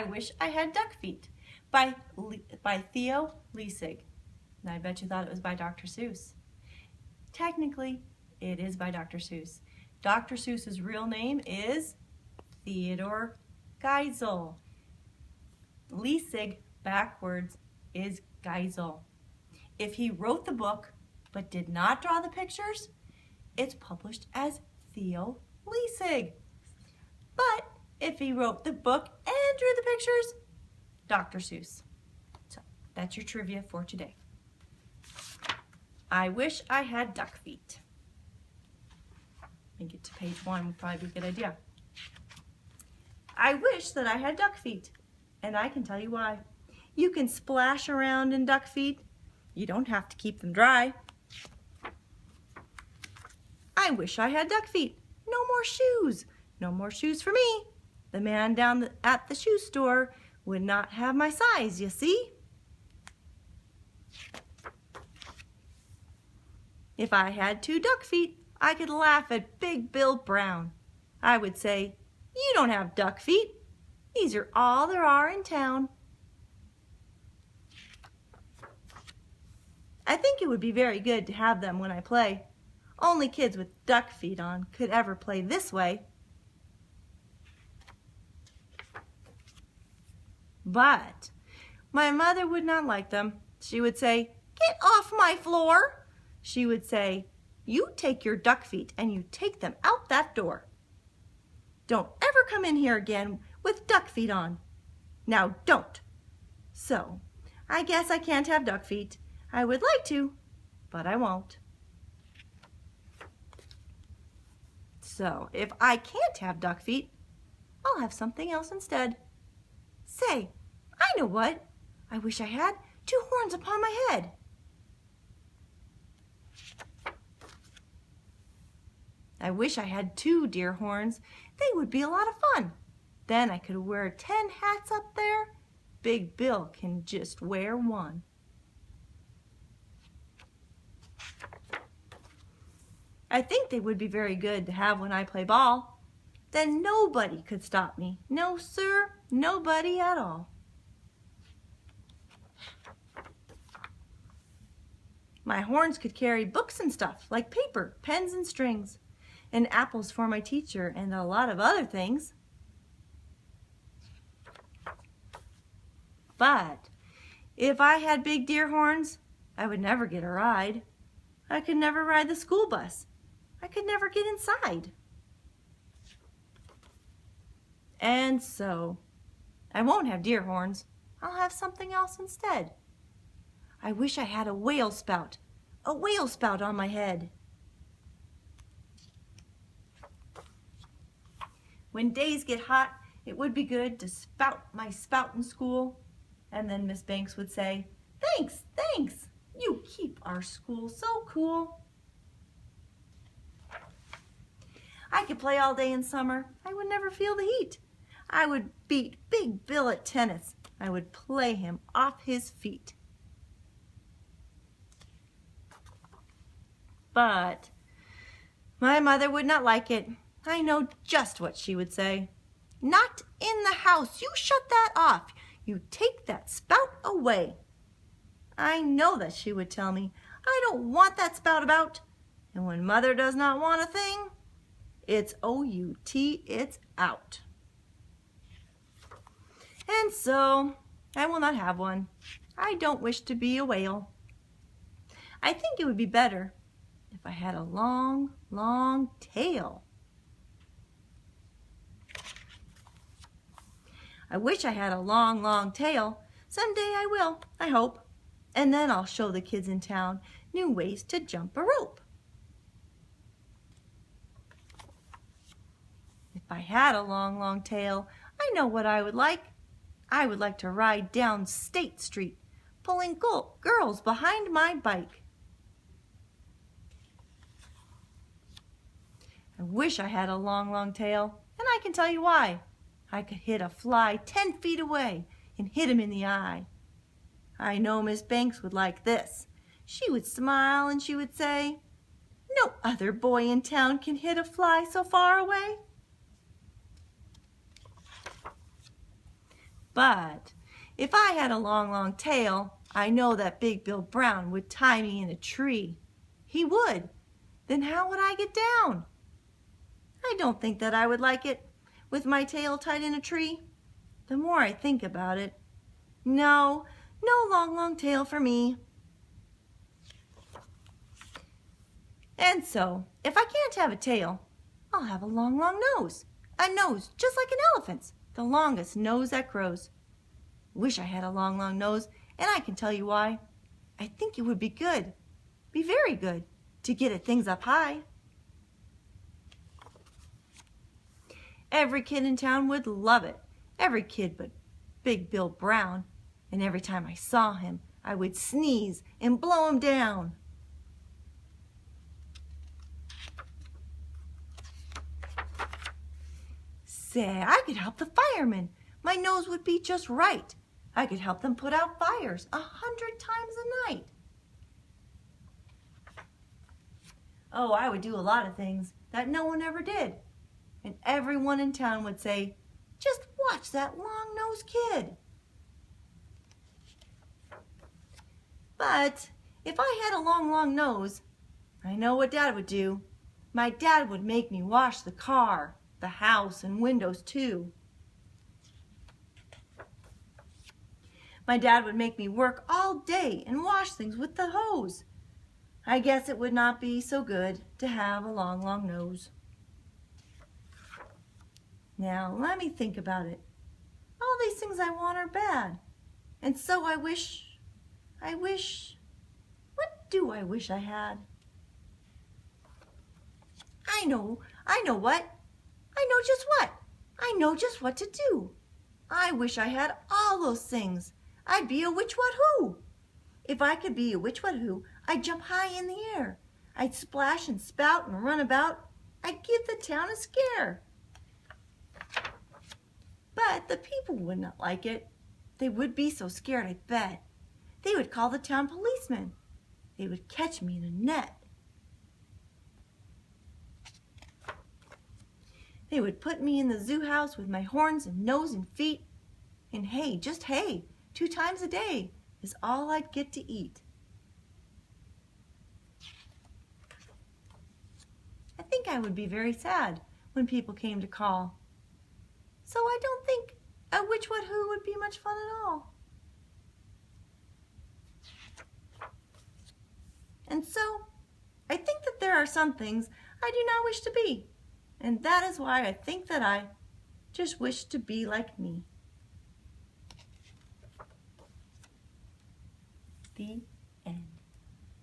I Wish I Had Duck Feet by Theo Lesieg. And I bet you thought it was by Dr. Seuss. Technically, it is by Dr. Seuss. Dr. Seuss's real name is Theodore Geisel. Lesieg backwards is Geisel. If he wrote the book but did not draw the pictures, it's published as Theo Lesieg. But if he wrote the book and drew the pictures, Dr. Seuss. So that's your trivia for today. I wish I had duck feet. Let me get to page 1 would probably be a good idea. I wish that I had duck feet, and I can tell you why. You can splash around in duck feet. You don't have to keep them dry. I wish I had duck feet. No more shoes. No more shoes for me. The man down at the shoe store would not have my size, you see? If I had 2 duck feet, I could laugh at Big Bill Brown. I would say, "You don't have duck feet. These are all there are in town." I think it would be very good to have them when I play. Only kids with duck feet on could ever play this way. But my mother would not like them. She would say, "Get off my floor." She would say, "You take your duck feet and you take them out that door. Don't ever come in here again with duck feet on. Now don't." So I guess I can't have duck feet. I would like to, but I won't. So if I can't have duck feet, I'll have something else instead. Say, I know what. I wish I had 2 horns upon my head. I wish I had 2 deer horns. They would be a lot of fun. Then I could wear 10 hats up there. Big Bill can just wear 1. I think they would be very good to have when I play ball. Then nobody could stop me. No, sir, nobody at all. My horns could carry books and stuff, like paper, pens and strings, and apples for my teacher, and a lot of other things. But if I had big deer horns, I would never get a ride. I could never ride the school bus. I could never get inside. And so, I won't have deer horns. I'll have something else instead. I wish I had a whale spout on my head. When days get hot, it would be good to spout my spout in school. And then Miss Banks would say, "Thanks, thanks. You keep our school so cool." I could play all day in summer. I would never feel the heat. I would beat Big Bill at tennis. I would play him off his feet. But my mother would not like it. I know just what she would say. "Not in the house. You shut that off. You take that spout away." I know that she would tell me, "I don't want that spout about." And when mother does not want a thing, it's O-U-T, it's out. And so I will not have one. I don't wish to be a whale. I think it would be better if I had a long, long tail. I wish I had a long, long tail. Someday I will, I hope. And then I'll show the kids in town new ways to jump a rope. If I had a long, long tail, I know what I would like. I would like to ride down State Street, pulling girls behind my bike. I wish I had a long, long tail, and I can tell you why. I could hit a fly 10 feet away and hit him in the eye. I know Miss Banks would like this. She would smile and she would say, "No other boy in town can hit a fly so far away." But if I had a long, long tail, I know that Big Bill Brown would tie me in a tree. He would. Then how would I get down? I don't think that I would like it with my tail tied in a tree. The more I think about it, no long, long tail for me. And so, if I can't have a tail, I'll have a long, long nose. A nose just like an elephant's, the longest nose that grows. Wish I had a long, long nose, and I can tell you why. I think it would be good, be very good, to get at things up high. Every kid in town would love it. Every kid but Big Bill Brown. And every time I saw him, I would sneeze and blow him down. Say, I could help the firemen. My nose would be just right. I could help them put out fires 100 times a night. Oh, I would do a lot of things that no one ever did. And everyone in town would say, just watch that long-nosed kid. But if I had a long, long nose, I know what Dad would do. My dad would make me wash the car, the house, and windows too. My dad would make me work all day and wash things with the hose. I guess it would not be so good to have a long, long nose. Now, let me think about it. All these things I want are bad. And so I wish, what do I wish I had? I know what. I know just what. I know just what to do. I wish I had all those things. I'd be a witch what who. If I could be a witch what who, I'd jump high in the air. I'd splash and spout and run about. I'd give the town a scare. But the people would not like it. They would be so scared, I bet. They would call the town policeman. They would catch me in a net. They would put me in the zoo house with my horns and nose and feet. And hay, just hay, 2 times a day is all I'd get to eat. I think I would be very sad when people came to call. So I don't think a witch what who would be much fun at all. And so I think that there are some things I do not wish to be. And that is why I think that I just wish to be like me. The end.